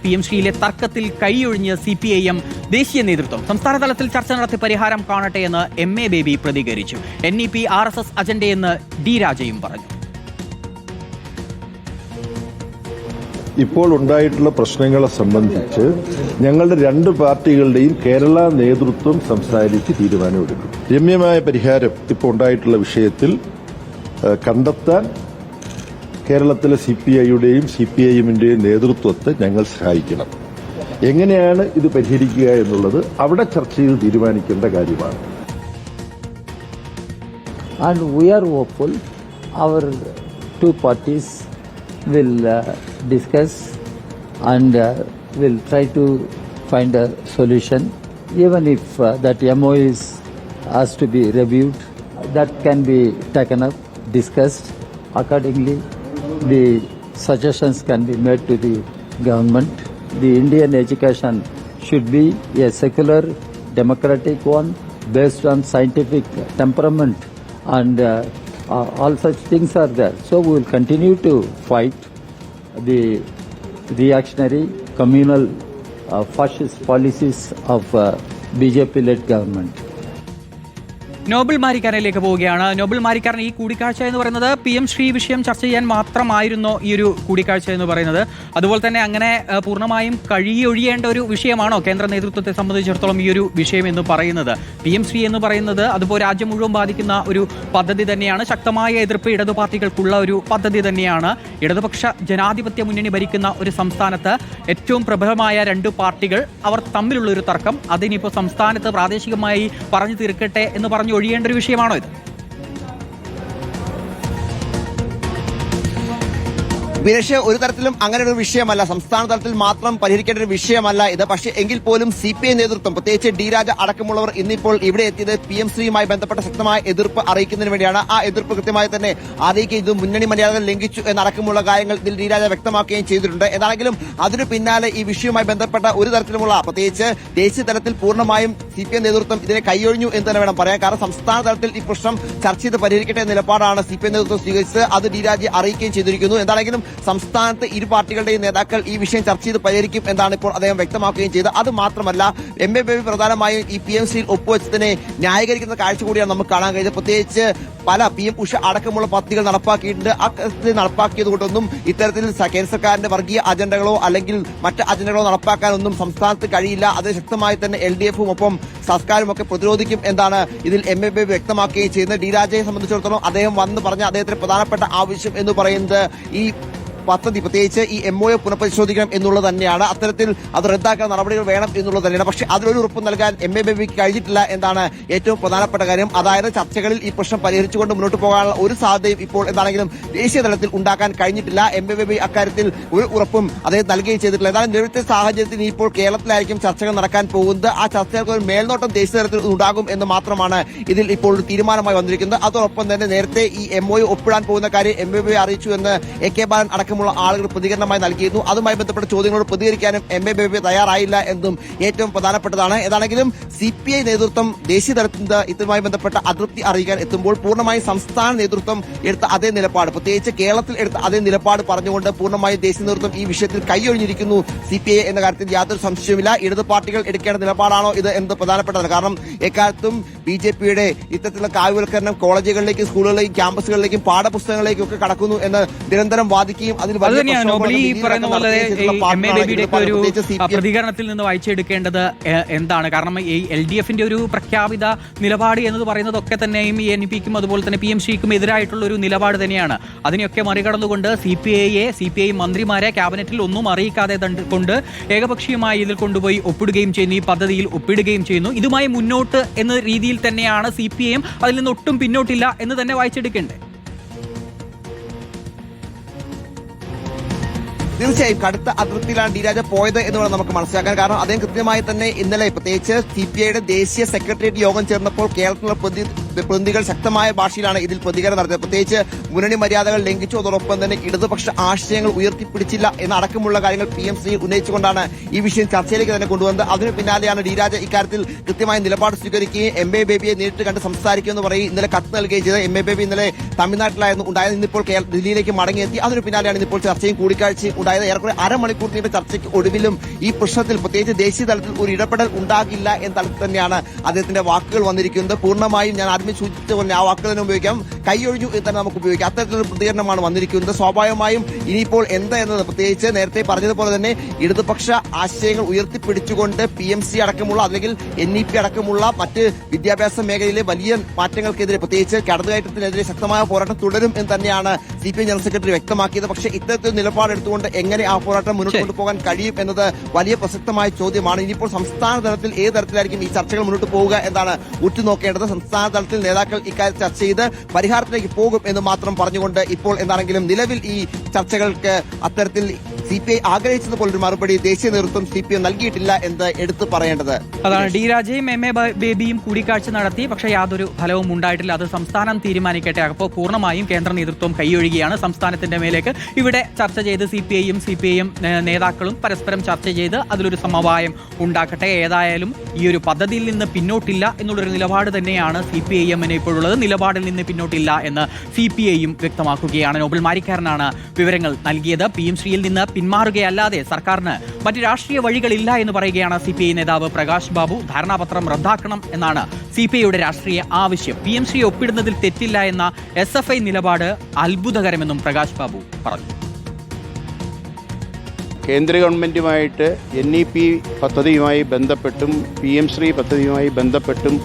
PM ശ്രീയിലെ തർക്കത്തിൽ കൈയൊഴിഞ്ഞ് CPIM ദേശീയ നേതൃത്വം സംസ്ഥാന തലത്തിൽ ചർച്ച നടത്തി പരിഹാരം കാണട്ടെ എന്ന് MA ബേബി പ്രതികരിച്ചു. NEP RSS അജണ്ടയെന്ന് D രാജയും പറഞ്ഞു. ഇപ്പോൾ ഉണ്ടായിട്ടുള്ള പ്രശ്നങ്ങളെ സംബന്ധിച്ച് ഞങ്ങളുടെ രണ്ട് പാർട്ടികളുടെയും കേരള നേതൃത്വം സംസാരിച്ച് തീരുമാനമെടുക്കും. രമ്യമായ പരിഹാരം ഇപ്പോൾ ഉണ്ടായിട്ടുള്ള വിഷയത്തിൽ കണ്ടെത്താൻ കേരളത്തിലെ CPIയുടെയും CPIMന്റെയും നേതൃത്വത്തെ ഞങ്ങൾ സഹായിക്കണം. എങ്ങനെയാണ് ഇത് പരിഹരിക്കുക എന്നുള്ളത് അവിടെ ചർച്ച ചെയ്ത് തീരുമാനിക്കേണ്ട കാര്യമാണ്. And we are hopeful our two parties will discuss and will try to find a solution. Even if that MOU has to be reviewed, that can be taken up, discussed accordingly. The suggestions can be made to the government. The Indian education should be a secular, democratic one based on scientific temperament, and all such things are there. So we will continue to fight the reactionary, communal, fascist policies of BJP-led government. Nobel മാരിക്കാരനിലേക്ക് പോവുകയാണ്. Nobel Marikkaran, ഈ കൂടിക്കാഴ്ച എന്ന് പറയുന്നത് PM Shri വിഷയം ചർച്ച ചെയ്യാൻ മാത്രമായിരുന്നോ ഈ ഒരു കൂടിക്കാഴ്ച എന്ന് പറയുന്നത്? അതുപോലെ തന്നെ അങ്ങനെ പൂർണ്ണമായും കഴിയൊഴിയേണ്ട ഒരു വിഷയമാണോ കേന്ദ്ര നേതൃത്വത്തെ സംബന്ധിച്ചിടത്തോളം ഈ ഒരു വിഷയം എന്ന് പറയുന്നത്? PM ശ്രീ എന്ന് പറയുന്നത് അതുപോലെ രാജ്യം മുഴുവൻ ബാധിക്കുന്ന ഒരു പദ്ധതി തന്നെയാണ്. ശക്തമായ എതിർപ്പ് ഇടതു പാർട്ടികൾക്കുള്ള ഒരു പദ്ധതി തന്നെയാണ്. ഇടതുപക്ഷ ജനാധിപത്യ മുന്നണി ഭരിക്കുന്ന ഒരു സംസ്ഥാനത്ത് ഏറ്റവും പ്രബലമായ രണ്ട് പാർട്ടികൾ, അവർ തമ്മിലുള്ള ഒരു തർക്കം, അതിനിപ്പോൾ സംസ്ഥാനത്ത് പ്രാദേശികമായി പറഞ്ഞു തീർക്കട്ടെ എന്ന് പറഞ്ഞു ഒഴിയേണ്ട ഒരു വിഷയമാണോ ഇത്? വിനേഷ്, ഒരു തരത്തിലും അങ്ങനെ ഒരു വിഷയമല്ല, സംസ്ഥാന തലത്തിൽ മാത്രം പരിഹരിക്കേണ്ട ഒരു വിഷയമല്ല ഇത്. പക്ഷേ എങ്കിൽ പോലും CPI നേതൃത്വം, പ്രത്യേകിച്ച് D രാജ അടക്കമുള്ളവർ ഇന്നിപ്പോൾ ഇവിടെ എത്തിയത് PM ശ്രീയുമായി ബന്ധപ്പെട്ട ശക്തമായ എതിർപ്പ് അറിയിക്കുന്നതിന് വേണ്ടിയാണ്. ആ എതിർപ്പ് കൃത്യമായി തന്നെ അറിയിക്കുകയും ഇത് മുന്നണി മര്യാദകൾ ലംഘിച്ചു എന്നടക്കമുള്ള കാര്യങ്ങൾ ഇതിൽ D രാജ വ്യക്തമാക്കുകയും ചെയ്തിട്ടുണ്ട്. ഏതാണെങ്കിലും അതിനു പിന്നാലെ ഈ വിഷയവുമായി ബന്ധപ്പെട്ട ഒരു തരത്തിലുമുള്ള, പ്രത്യേകിച്ച് ദേശീയ തലത്തിൽ പൂർണ്ണമായും CPI നേതൃത്വം ഇതിനെ കൈയൊഴിഞ്ഞു എന്ന് തന്നെ വേണം പറയാൻ. കാരണം സംസ്ഥാന തലത്തിൽ ഈ പ്രശ്നം ചർച്ച ചെയ്ത് പരിഹരിക്കട്ടെ എന്ന നിലപാടാണ് CPI നേതൃത്വം സ്വീകരിച്ചത്. അത് D രാജ അറിയിക്കുകയും ചെയ്തിരിക്കുന്നു. എന്താണെങ്കിലും സംസ്ഥാനത്ത് ഇരു പാർട്ടികളുടെയും നേതാക്കൾ ഈ വിഷയം ചർച്ച ചെയ്ത് പരിഹരിക്കും എന്നാണ് ഇപ്പോൾ അദ്ദേഹം വ്യക്തമാക്കുകയും ചെയ്തത്. അത് മാത്രമല്ല, MA ബേബി പ്രധാനമായും ഈ PM ശ്രീയിൽ ഒപ്പുവെച്ചതിനെ ന്യായീകരിക്കുന്ന കാഴ്ച കൂടിയാണ് നമുക്ക് കാണാൻ കഴിഞ്ഞത്. പ്രത്യേകിച്ച് പല PM ഉഷ അടക്കമുള്ള പദ്ധതികൾ നടപ്പാക്കിയിട്ടുണ്ട്. ആ നടപ്പാക്കിയത് കൊണ്ടൊന്നും ഇത്തരത്തിൽ കേന്ദ്ര സർക്കാരിന്റെ വർഗീയ അജണ്ടകളോ അല്ലെങ്കിൽ മറ്റ് അജണ്ടകളോ നടപ്പാക്കാനൊന്നും സംസ്ഥാനത്ത് കഴിയില്ല. അത് ശക്തമായി തന്നെ LDFും ഒപ്പം സർക്കാരും ഒക്കെ പ്രതിരോധിക്കും എന്നാണ് ഇതിൽ MA ബേബി വ്യക്തമാക്കുകയും ചെയ്യുന്നത്. D രാജയെ സംബന്ധിച്ചിടത്തോളം അദ്ദേഹം വന്ന് പറഞ്ഞ അദ്ദേഹത്തിന് പ്രധാനപ്പെട്ട ആവശ്യം എന്ന് പറയുന്നത് ഈ പദ്ധതി, പ്രത്യേകിച്ച് ഈ MOU പുനഃപരിശോധിക്കണം എന്നുള്ളത് തന്നെയാണ്. അത്തരത്തിൽ അത് റദ്ദാക്കാൻ നടപടികൾ വേണം എന്നുള്ളത് തന്നെയാണ്. പക്ഷേ അതിലൊരു ഉറപ്പ് നൽകാൻ MA ബേബിക്ക് കഴിഞ്ഞിട്ടില്ല എന്നാണ് ഏറ്റവും പ്രധാനപ്പെട്ട കാര്യം. അതായത് ചർച്ചകളിൽ ഈ പ്രശ്നം പരിഹരിച്ചുകൊണ്ട് മുന്നോട്ട് പോകാനുള്ള ഒരു സാധ്യതയും ഇപ്പോൾ എന്താണെങ്കിലും ദേശീയ തലത്തിൽ ഉണ്ടാക്കാൻ കഴിഞ്ഞിട്ടില്ല. MA ബേബി അക്കാര്യത്തിൽ ഒരു ഉറപ്പും അദ്ദേഹം നൽകുകയും ചെയ്തിട്ടില്ല. എന്നാൽ നിലവിലത്തെ സാഹചര്യത്തിൽ ഇപ്പോൾ കേരളത്തിലായിരിക്കും ചർച്ചകൾ നടക്കാൻ പോകുന്നത്. ആ ചർച്ചകൾക്ക് ഒരു മേൽനോട്ടം ദേശീയ തലത്തിൽ ഉണ്ടാകും എന്ന് മാത്രമാണ് ഇതിൽ ഇപ്പോൾ ഒരു തീരുമാനമായി വന്നിരിക്കുന്നത്. അതോടൊപ്പം തന്നെ നേരത്തെ ഈ MOU ഒപ്പിടാൻ പോകുന്ന കാര്യം MA ബേബി അറിയിച്ചു എന്ന് AK ബാലൻ അടക്കം ആളുകൾ പ്രതികരണമായി നൽകിയിരുന്നു. അതുമായി ബന്ധപ്പെട്ട ചോദ്യങ്ങളോട് പ്രതികരിക്കാനും MA ബേബി തയ്യാറായില്ല എന്നും ഏറ്റവും പ്രധാനപ്പെട്ടതാണ്. ഏതാണെങ്കിലും CPI നേതൃത്വം ദേശീയ തലത്തിൽ ഇതുമായി ബന്ധപ്പെട്ട അതൃപ്തി അറിയിക്കാൻ എത്തുമ്പോൾ പൂർണ്ണമായും സംസ്ഥാന നേതൃത്വം എടുത്ത അതേ നിലപാട്, പ്രത്യേകിച്ച് കേരളത്തിൽ എടുത്ത അതേ നിലപാട് പറഞ്ഞുകൊണ്ട് പൂർണ്ണമായും ദേശീയ നേതൃത്വം ഈ വിഷയത്തിൽ കൈയൊഴിഞ്ഞിരിക്കുന്നു CPI എന്ന കാര്യത്തിൽ യാതൊരു സംശയവുമില്ല. ഇടത് പാർട്ടികൾ എടുക്കേണ്ട നിലപാടാണോ ഇത് എന്നത് പ്രധാനപ്പെട്ടതാണ്. കാരണം എക്കാലത്തും BJPയുടെ ഇത്തരത്തിലുള്ള കാവ്യവൽക്കരണം കോളേജുകളിലേക്കും സ്കൂളുകളിലേക്കും ക്യാമ്പസുകളിലേക്കും പാഠപുസ്തകങ്ങളിലേക്കും ഒക്കെ കടക്കുന്നു എന്ന് നിരന്തരം വാദിക്കുകയും അതിൽ പ്രതികരണത്തിൽ നിന്ന് വായിച്ചെടുക്കേണ്ടത് എന്താണ്? കാരണം ഈ LDFന്റെ ഒരു പ്രഖ്യാപിത നിലപാട് എന്ന് പറയുന്നതൊക്കെ തന്നെയും ഈ NEPക്കും അതുപോലെ തന്നെ PM ശ്രീക്കും എതിരായിട്ടുള്ള ഒരു നിലപാട് തന്നെയാണ്. അതിനെയൊക്കെ മറികടന്നുകൊണ്ട് CPI മന്ത്രിമാരെ ക്യാബിനറ്റിൽ ഒന്നും അറിയിക്കാതെ കൊണ്ട് ഏകപക്ഷീയമായി ഇതിൽ കൊണ്ടുപോയി ഒപ്പിടുകയും ചെയ്യുന്നു, ഈ പദ്ധതിയിൽ ഒപ്പിടുകയും ചെയ്യുന്നു. ഇതുമായി മുന്നോട്ട് എന്ന രീതിയിൽ തന്നെയാണ് CPIM അതിൽ നിന്ന് ഒട്ടും പിന്നോട്ടില്ല എന്ന് തന്നെ വായിച്ചെടുക്കേണ്ടത്. തീർച്ചയായും കടുത്ത അതിർത്തിയിലാണ് D രാജ പോയത് എന്ന് വേണം നമുക്ക് മനസ്സിലാക്കാൻ. കാരണം അദ്ദേഹം കൃത്യമായി തന്നെ ഇന്നലെ പ്രത്യേകിച്ച് CPIയുടെ ദേശീയ സെക്രട്ടേറിയറ്റ് യോഗം ചേർന്നപ്പോൾ കേരളത്തിലുള്ള പ്രതിനിധികൾ ശക്തമായ ഭാഷയിലാണ് ഇതിൽ പ്രതികരണം നടത്തിയത്. പ്രത്യേകിച്ച് മുന്നണി മര്യാദകൾ ലംഘിച്ചതോടൊപ്പം തന്നെ ഇടതുപക്ഷ ആശയങ്ങൾ ഉയർത്തിപ്പിടിച്ചില്ല എന്നടക്കമുള്ള കാര്യങ്ങൾ PM-ശ്രീ ഉന്നയിച്ചുകൊണ്ടാണ് ഈ വിഷയം ചർച്ചയിലേക്ക് തന്നെ കൊണ്ടുവന്നത്. അതിനു പിന്നാലെയാണ് ഡി രാജ ഇക്കാര്യത്തിൽ കൃത്യമായ നിലപാട് സ്വീകരിക്കുകയും MA ബേബിയെ നേരിട്ട് കണ്ട് സംസാരിക്കുമെന്ന് പറയും ഇന്നലെ കത്ത് നൽകുകയും ചെയ്തത്. MA ബേബി ഇന്നലെ തമിഴ്നാട്ടിലായിരുന്നു ഉണ്ടായത്. ഇന്നിപ്പോൾ ദില്ലിയിലേക്ക് മടങ്ങിയെത്തി. അതിനു പിന്നാലെയാണ് ഇന്നിപ്പോൾ ചർച്ചയും കൂടിക്കാഴ്ചയും ഉണ്ടായത്. ഏറെക്കുറെ അരമണിക്കൂർ നീണ്ട ചർച്ചയ്ക്ക് ഒടുവിലും ഈ പ്രശ്നത്തിൽ പ്രത്യേകിച്ച് ദേശീയ തലത്തിൽ ഒരു ഇടപെടൽ ഉണ്ടാകില്ല എന്ന തലത്തിൽ തന്നെയാണ് അദ്ദേഹത്തിന്റെ വാക്കുകൾ വന്നിരിക്കുന്നത്. പൂർണ്ണമായും ഞാൻ ആദ്യമേ സൂചിപ്പിച്ച പോലെ ആ വാക്കുകൾ തന്നെ ഉപയോഗിക്കാം, കൈയൊഴിഞ്ഞു എന്ന് തന്നെ നമുക്ക് ഉപയോഗിക്കാം. അത്തരത്തിലൊരു പ്രതികരണമാണ് വന്നിരിക്കുന്നത്. സ്വാഭാവികമായും ഇനിയിപ്പോൾ എന്താ എന്നത് പ്രത്യേകിച്ച് നേരത്തെ പറഞ്ഞതുപോലെ തന്നെ ഇടതുപക്ഷ ആശയങ്ങൾ ഉയർത്തിപ്പിടിച്ചുകൊണ്ട് PMC അടക്കമുള്ള അല്ലെങ്കിൽ NEP അടക്കമുള്ള മറ്റ് വിദ്യാഭ്യാസ മേഖലയിലെ വലിയ മാറ്റങ്ങൾക്കെതിരെ പ്രത്യേകിച്ച് കടന്നുകയറ്റത്തിനെതിരെ ശക്തമായ പോരാട്ടം തുടരും എന്ന് തന്നെയാണ് CPI ജനറൽ സെക്രട്ടറി വ്യക്തമാക്കിയത്. പക്ഷേ ഇത്തരത്തിൽ നിലപാടെടുത്തുകൊണ്ട് എങ്ങനെ ആ പോരാട്ടം മുന്നോട്ട് കൊണ്ടുപോകാൻ കഴിയും എന്നത് വലിയ പ്രസക്തമായ ചോദ്യമാണ്. ഇനിയിപ്പോൾ സംസ്ഥാന തലത്തിൽ ഏത് തരത്തിലായിരിക്കും ഈ ചർച്ചകൾ മുന്നോട്ട് പോവുക എന്നാണ് ഉറ്റുനോക്കേണ്ടത്. സംസ്ഥാന തലത്തിൽ നേതാക്കൾ ഇക്കാര്യം ചർച്ച ചെയ്ത് പരിഹാരത്തിലേക്ക് പോകും എന്ന് മാത്രം പറഞ്ഞുകൊണ്ട് ഇപ്പോൾ എന്താണെങ്കിലും നിലവിൽ ഈ ചർച്ചകൾക്ക് അത്തരത്തിൽ CPI ആഗ്രഹിച്ചതുപോലൊരു മറുപടി ദേശീയ നേതൃത്വം CPI നൽകിയിട്ടില്ല എന്ന് എടുത്തു പറയേണ്ടത്. അതാണ് ഡി രാജയും MA ബേബിയും കൂടിക്കാഴ്ച നടത്തി, പക്ഷേ യാതൊരു ഫലവും ഉണ്ടായിട്ടില്ല. അത് സംസ്ഥാനം തീരുമാനിക്കട്ടെ. അപ്പോൾ പൂർണ്ണമായും കേന്ദ്ര നേതൃത്വം കൈയൊഴുകിയാണ് സംസ്ഥാനത്തിന്റെ മേലേക്ക്. ഇവിടെ ചർച്ച ചെയ്ത് CPIയും നേതാക്കളും പരസ്പരം ചർച്ച ചെയ്ത് അതിലൊരു സമവായം ഉണ്ടാക്കട്ടെ. ഏതായാലും ഈ ഒരു പദ്ധതിയിൽ നിന്ന് പിന്നോട്ടില്ല എന്നുള്ളൊരു നിലപാട് തന്നെയാണ് CPIM-ന് ഇപ്പോഴുള്ളത്. നിലപാടിൽ നിന്ന് പിന്നോട്ടില്ല എന്ന് CPI-യും വ്യക്തമാക്കുകയാണ്. നോബൽ മാരിക്കാരനാണ് വിവരങ്ങൾ നൽകിയത്. PM-ശ്രീയിൽ നിന്ന് പിന്മാറുകയല്ലാതെ സർക്കാരിന് മറ്റ് രാഷ്ട്രീയ വഴികളില്ല എന്ന് പറയുകയാണ് CPI നേതാവ് പ്രകാശ് ബാബു. ധാരണാപത്രം റദ്ദാക്കണം എന്നാണ് CPI-യുടെ രാഷ്ട്രീയ ആവശ്യം. PM-ശ്രീ ഒപ്പിടുന്നതിൽ തെറ്റില്ല എന്ന SFI നിലപാട് അത്ഭുതകരമെന്നും പ്രകാശ് ബാബു പറഞ്ഞു. കേന്ദ്ര ഗവൺമെൻറ്റുമായിട്ട് NEP പദ്ധതിയുമായി ബന്ധപ്പെട്ടും PM-ശ്രീ പദ്ധതിയുമായി ബന്ധപ്പെട്ടും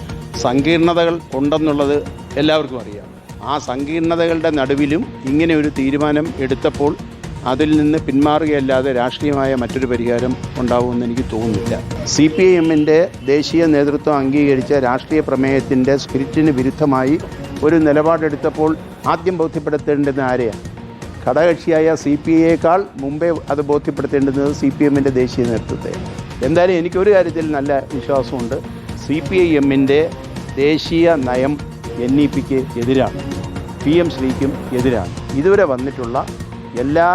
സങ്കീർണതകൾ ഉണ്ടെന്നുള്ളത് എല്ലാവർക്കും അറിയാം. ആ സങ്കീർണതകളുടെ നടുവിലും ഇങ്ങനെ ഒരു തീരുമാനം എടുത്തപ്പോൾ അതിൽ നിന്ന് പിന്മാറുകയല്ലാതെ രാഷ്ട്രീയമായ മറ്റൊരു പരിഹാരം ഉണ്ടാവുമെന്ന് എനിക്ക് തോന്നുന്നില്ല. CPI-ന്റെ ദേശീയ നേതൃത്വം അംഗീകരിച്ച രാഷ്ട്രീയ പ്രമേയത്തിൻ്റെ സ്പിരിറ്റിന് വിരുദ്ധമായി ഒരു നിലപാടെടുത്തപ്പോൾ ആദ്യം ബോധ്യപ്പെടുത്തേണ്ടത് ആരെയാണ്? ഘടകകക്ഷിയായ CPI-യേക്കാൾ മുമ്പേ അത് ബോധ്യപ്പെടുത്തേണ്ടുന്നത് CPM-ന്റെ ദേശീയ നേതൃത്വത്തെ. എന്തായാലും എനിക്കൊരു കാര്യത്തിൽ നല്ല വിശ്വാസമുണ്ട്. CPIM-ന്റെ ദേശീയ നയം NEP-ക്ക് എതിരാണ്, PM-ശ്രീക്കും എതിരാണ്. ഇതുവരെ വന്നിട്ടുള്ള എല്ലാ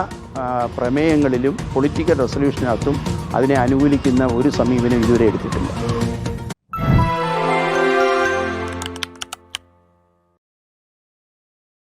പ്രമേയങ്ങളിലും പൊളിറ്റിക്കൽ റെസൊല്യൂഷനകത്തും അതിനെ അനുകൂലിക്കുന്ന ഒരു സമീപനം ഇതുവരെ എടുത്തിട്ടില്ല.